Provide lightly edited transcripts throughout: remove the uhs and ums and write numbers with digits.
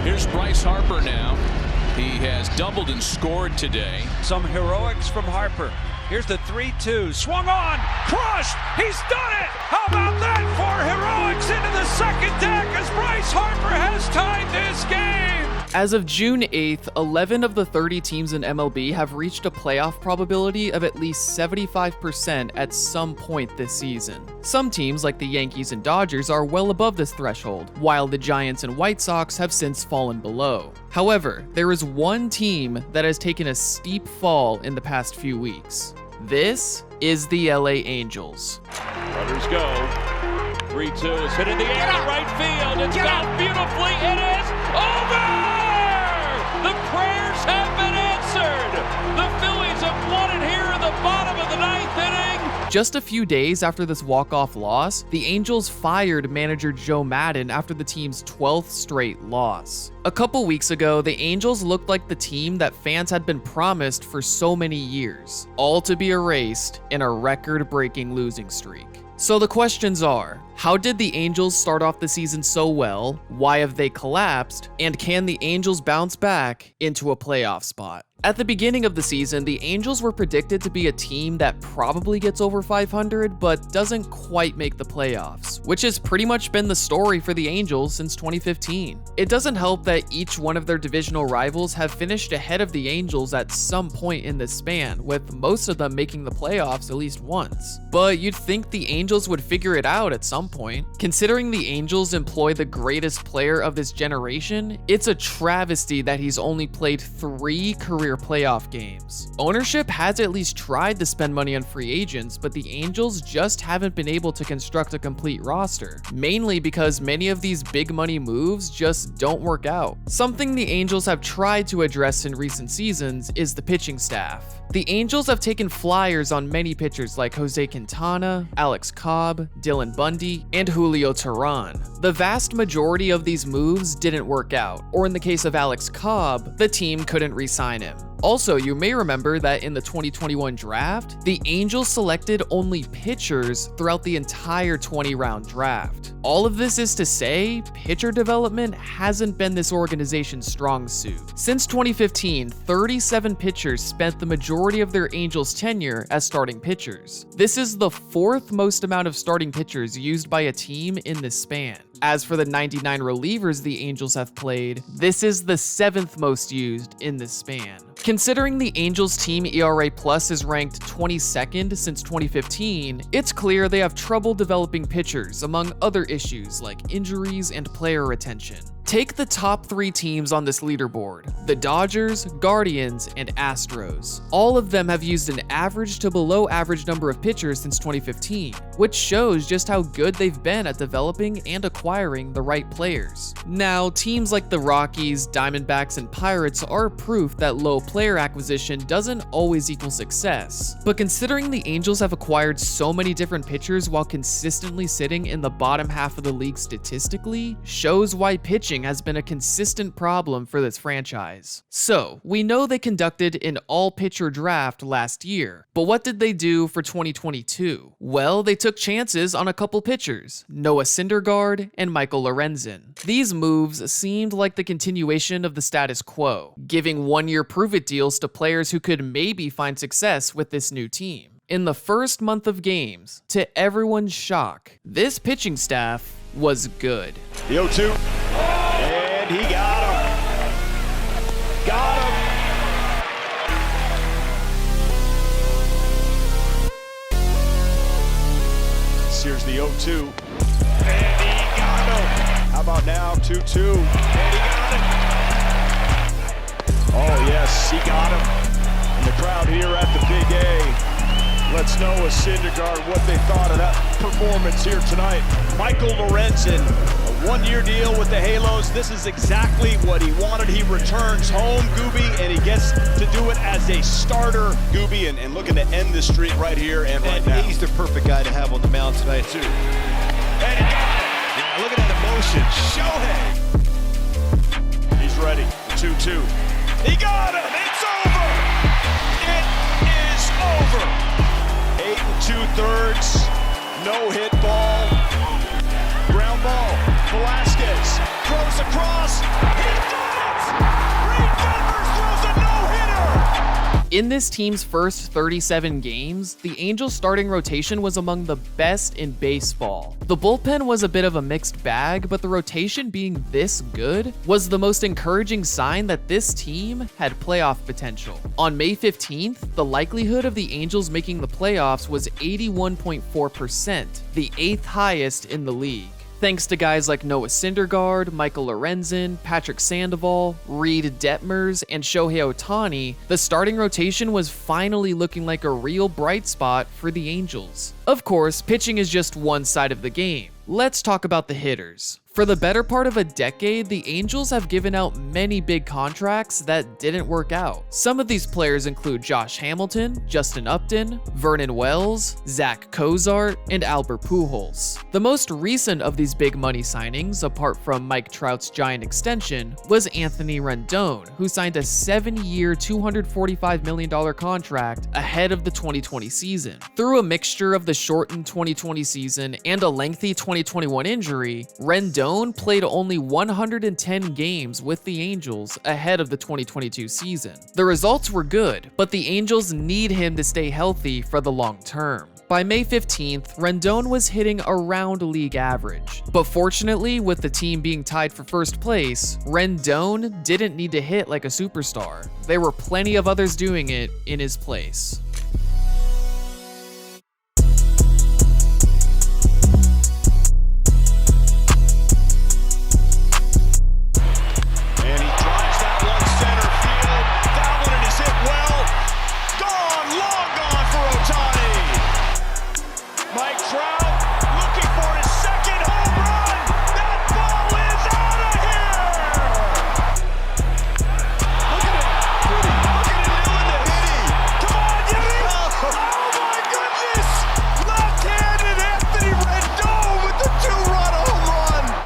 Here's Bryce Harper now. He has doubled and scored today. Some heroics from Harper. Here's the 3-2. Swung on. Crushed. He's done it. How about that for heroics into the second deck as Bryce Harper has tied this game. As of June 8th, 11 of the 30 teams in MLB have reached a playoff probability of at least 75% at some point this season. Some teams, like the Yankees and Dodgers, are well above this threshold, while the Giants and White Sox have since fallen below. However, there is one team that has taken a steep fall in the past few weeks. This is the LA Angels. Runners go. 3-2 is hit in the air to right field. It's gone beautifully. It is over! The prayers have been answered. The Phillies have won it here in the bottom of the ninth inning. Just a few days after this walk-off loss, the Angels fired manager Joe Maddon after the team's 12th straight loss. A couple weeks ago, the Angels looked like the team that fans had been promised for so many years, all to be erased in a record-breaking losing streak. So the questions are, how did the Angels start off the season so well? Why have they collapsed? And can the Angels bounce back into a playoff spot? At the beginning of the season, the Angels were predicted to be a team that probably gets over 500, but doesn't quite make the playoffs, which has pretty much been the story for the Angels since 2015. It doesn't help that each one of their divisional rivals have finished ahead of the Angels at some point in this span, with most of them making the playoffs at least once. But you'd think the Angels would figure it out at some point. Considering the Angels employ the greatest player of this generation, it's a travesty that he's only played 3 career playoff games. Ownership has at least tried to spend money on free agents, but the Angels just haven't been able to construct a complete roster, mainly because many of these big money moves just don't work out. Something the Angels have tried to address in recent seasons is the pitching staff. The Angels have taken flyers on many pitchers like Jose Quintana, Alex Cobb, Dylan Bundy, and Julio Teheran. The vast majority of these moves didn't work out, or in the case of Alex Cobb, the team couldn't re-sign him. Also, you may remember that in the 2021 draft, the Angels selected only pitchers throughout the entire 20-round draft. All of this is to say, pitcher development hasn't been this organization's strong suit. Since 2015, 37 pitchers spent the majority of their Angels tenure as starting pitchers. This is the 4th most amount of starting pitchers used by a team in this span. As for the 99 relievers the Angels have played, this is the 7th most used in this span. Considering the Angels team ERA Plus is ranked 22nd since 2015, it's clear they have trouble developing pitchers, among other issues like injuries and player retention. Take the top 3 teams on this leaderboard: the Dodgers, Guardians, and Astros. All of them have used an average to below average number of pitchers since 2015, which shows just how good they've been at developing and acquiring the right players. Now, teams like the Rockies, Diamondbacks, and Pirates are proof that low player acquisition doesn't always equal success. But considering the Angels have acquired so many different pitchers while consistently sitting in the bottom half of the league statistically, shows why pitching has been a consistent problem for this franchise. So, we know they conducted an all-pitcher draft last year, but what did they do for 2022? Well, they took chances on a couple pitchers, Noah Syndergaard and Michael Lorenzen. These moves seemed like the continuation of the status quo, giving one-year prove-it deals to players who could maybe find success with this new team. In the first month of games, to everyone's shock, this pitching staff was good. The 0-2, and he got him. Got him. Here's the 0-2, and he got him. How about now, 2-2, and he got him. Oh yes, he got him. And the crowd here at the Big A lets Noah Syndergaard what they thought of that performance here tonight. Michael Lorenzen, a one-year deal with the Halos. This is exactly what he wanted. He returns home, Gooby, and he gets to do it as a starter, Gooby, and looking to end the streak right here and right now. He's the perfect guy to have on the mound tonight, too. And he got it. Yeah, look at that emotion. Shohei. He's ready. 2-2. He got him. It's over. It is over. 8 2/3, no hit ball, ground ball, Velasquez throws across, he In this team's first 37 games, the Angels' starting rotation was among the best in baseball. The bullpen was a bit of a mixed bag, but the rotation being this good was the most encouraging sign that this team had playoff potential. On May 15th, the likelihood of the Angels making the playoffs was 81.4%, the 8th highest in the league. Thanks to guys like Noah Syndergaard, Michael Lorenzen, Patrick Sandoval, Reed Detmers, and Shohei Ohtani, the starting rotation was finally looking like a real bright spot for the Angels. Of course, pitching is just one side of the game. Let's talk about the hitters. For the better part of a decade, the Angels have given out many big contracts that didn't work out. Some of these players include Josh Hamilton, Justin Upton, Vernon Wells, Zach Cozart, and Albert Pujols. The most recent of these big money signings, apart from Mike Trout's giant extension, was Anthony Rendon, who signed a 7-year, $245 million contract ahead of the 2020 season. Through a mixture of the shortened 2020 season and a lengthy 2021 injury, Rendon played only 110 games with the Angels ahead of the 2022 season. The results were good, but the Angels need him to stay healthy for the long term. By May 15th, Rendon was hitting around league average. But fortunately, with the team being tied for first place, Rendon didn't need to hit like a superstar. There were plenty of others doing it in his place.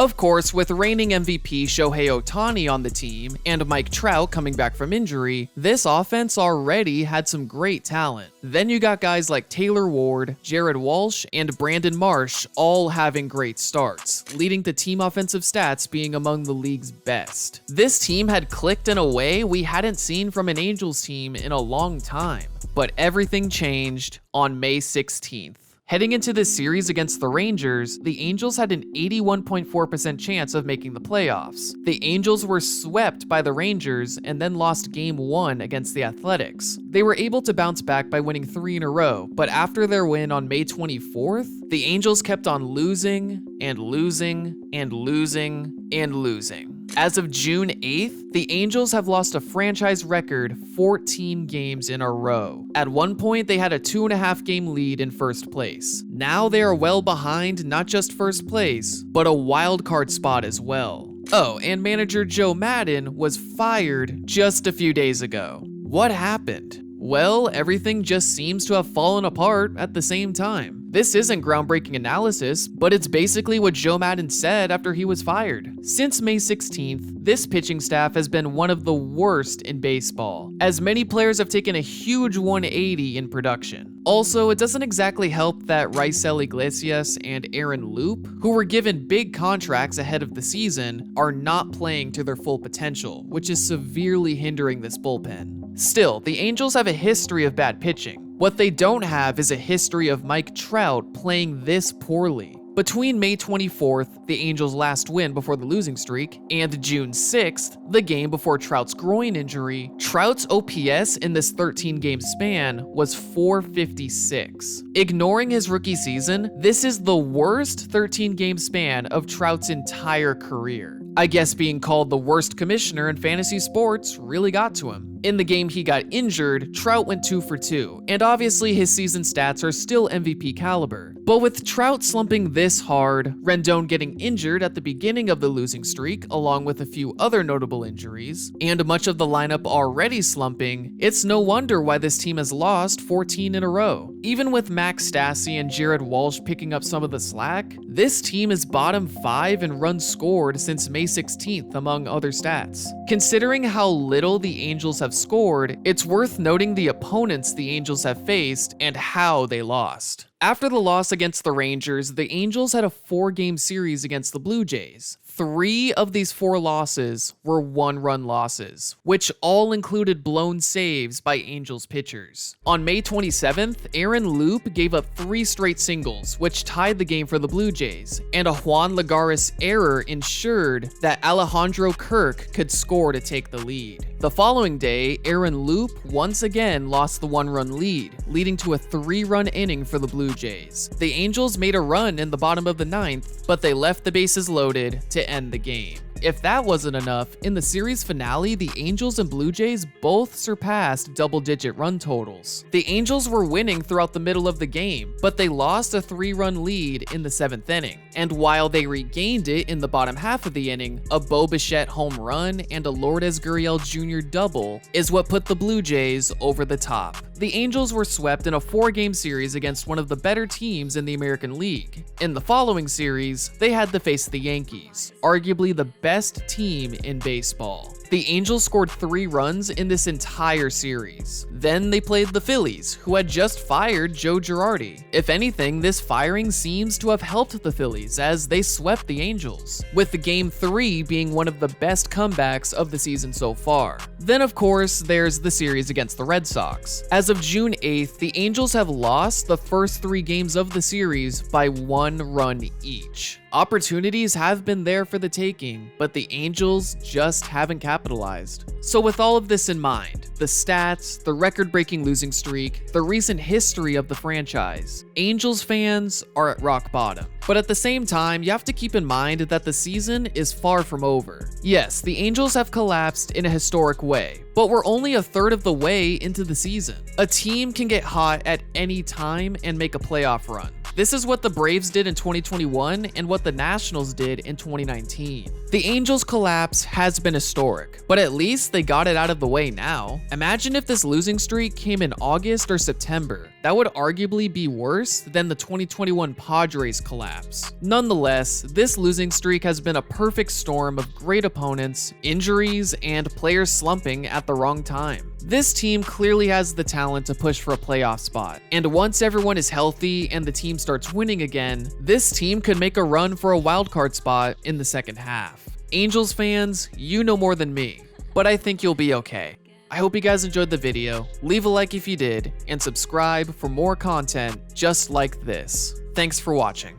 Of course, with reigning MVP Shohei Ohtani on the team and Mike Trout coming back from injury, this offense already had some great talent. Then you got guys like Taylor Ward, Jared Walsh, and Brandon Marsh all having great starts, leading to team offensive stats being among the league's best. This team had clicked in a way we hadn't seen from an Angels team in a long time. But everything changed on May 16th. Heading into this series against the Rangers, the Angels had an 81.4% chance of making the playoffs. The Angels were swept by the Rangers and then lost Game 1 against the Athletics. They were able to bounce back by winning 3 in a row, but after their win on May 24th, the Angels kept on losing and losing and losing and losing. As of June 8th, the Angels have lost a franchise record 14 games in a row. At one point, they had a 2.5 game lead in first place. Now they are well behind not just first place, but a wild card spot as well. Oh, and manager Joe Maddon was fired just a few days ago. What happened? Well, everything just seems to have fallen apart at the same time. This isn't groundbreaking analysis, but it's basically what Joe Maddon said after he was fired. Since May 16th, this pitching staff has been one of the worst in baseball, as many players have taken a huge 180 in production. Also, it doesn't exactly help that Raisel Iglesias and Aaron Loop, who were given big contracts ahead of the season, are not playing to their full potential, which is severely hindering this bullpen. Still, the Angels have a history of bad pitching. What they don't have is a history of Mike Trout playing this poorly. Between May 24th, the Angels' last win before the losing streak, and June 6th, the game before Trout's groin injury, Trout's OPS in this 13-game span was .456. Ignoring his rookie season, this is the worst 13-game span of Trout's entire career. I guess being called the worst commissioner in fantasy sports really got to him. In the game he got injured, Trout went 2 for 2, and obviously his season stats are still MVP caliber. But with Trout slumping this hard, Rendon getting injured at the beginning of the losing streak, along with a few other notable injuries, and much of the lineup already slumping, it's no wonder why this team has lost 14 in a row. Even with Max Stassi and Jared Walsh picking up some of the slack, this team is bottom 5 in runs scored since May 16th, among other stats. Considering how little the Angels have scored, it's worth noting the opponents the Angels have faced and how they lost. After the loss against the Rangers, the Angels had a 4-game series against the Blue Jays. 3 of these 4 losses were 1-run losses, which all included blown saves by Angels pitchers. On May 27th, Aaron Loup gave up 3 straight singles, which tied the game for the Blue Jays, and a Juan Lagares error ensured that Alejandro Kirk could score to take the lead. The following day, Aaron Loup once again lost the 1-run lead, leading to a 3-run inning for the Blue Jays. The Angels made a run in the bottom of the 9th, but they left the bases loaded to end the game. If that wasn't enough, in the series finale, the Angels and Blue Jays both surpassed double-digit run totals. The Angels were winning throughout the middle of the game, but they lost a 3-run lead in the 7th inning. And while they regained it in the bottom half of the inning, a Bo Bichette home run and a Lourdes Gurriel Jr. double is what put the Blue Jays over the top. The Angels were swept in a 4-game series against one of the better teams in the American League. In the following series, they had to face the Yankees, arguably the best team in baseball. The Angels scored 3 runs in this entire series. Then they played the Phillies, who had just fired Joe Girardi. If anything, this firing seems to have helped the Phillies as they swept the Angels, with Game 3 being one of the best comebacks of the season so far. Then of course, there's the series against the Red Sox. As of June 8th, the Angels have lost the first 3 games of the series by 1 run each. Opportunities have been there for the taking, but the Angels just haven't capitalized. So with all of this in mind, the stats, the record-breaking losing streak, the recent history of the franchise, Angels fans are at rock bottom. But at the same time, you have to keep in mind that the season is far from over. Yes, the Angels have collapsed in a historic way, but we're only a third of the way into the season. A team can get hot at any time and make a playoff run. This is what the Braves did in 2021 and what the Nationals did in 2019. The Angels' collapse has been historic, but at least they got it out of the way now. Imagine if this losing streak came in August or September. That would arguably be worse than the 2021 Padres collapse. Nonetheless, this losing streak has been a perfect storm of great opponents, injuries, and players slumping at the wrong time. This team clearly has the talent to push for a playoff spot, and once everyone is healthy and the team starts winning again, this team could make a run for a wildcard spot in the second half. Angels fans, you know more than me, but I think you'll be okay. I hope you guys enjoyed the video, leave a like if you did, and subscribe for more content just like this. Thanks for watching.